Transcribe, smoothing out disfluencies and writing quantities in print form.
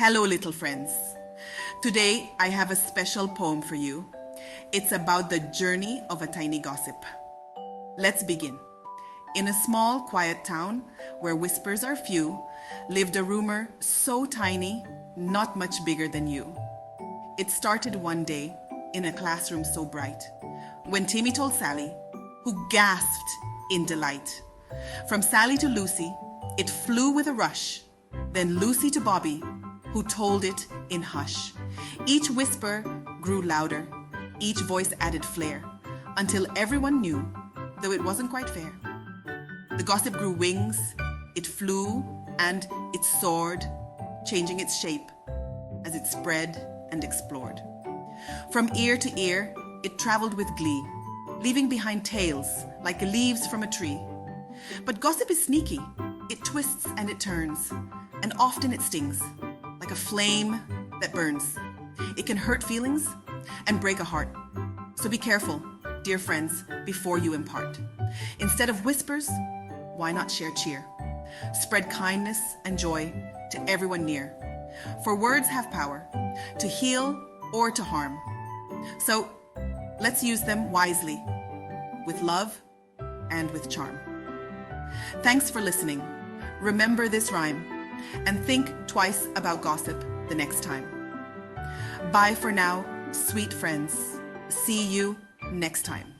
Hello, little friends. Today, I have a special poem for you. It's about the journey of a tiny gossip. Let's begin. In a small, quiet town where whispers are few, lived a rumor so tiny, not much bigger than you. It started one day in a classroom so bright, when Timmy told Sally, who gasped in delight. From Sally to Lucy, it flew with a rush, then Lucy to Bobby, who told it in hush. Each whisper grew louder, each voice added flair, until everyone knew, though it wasn't quite fair. The gossip grew wings, it flew, and it soared, changing its shape as it spread and explored. From ear to ear, it traveled with glee, leaving behind tales like leaves from a tree. But gossip is sneaky. It twists and it turns, and often it stings, like a flame that burns. It can hurt feelings and break a heart. So be careful, dear friends, before you impart. Instead of whispers, why not share cheer? Spread kindness and joy to everyone near. For words have power to heal or to harm. So let's use them wisely, with love and with charm. Thanks for listening. Remember this rhyme and think twice about gossip the next time. Bye for now, sweet friends. See you next time.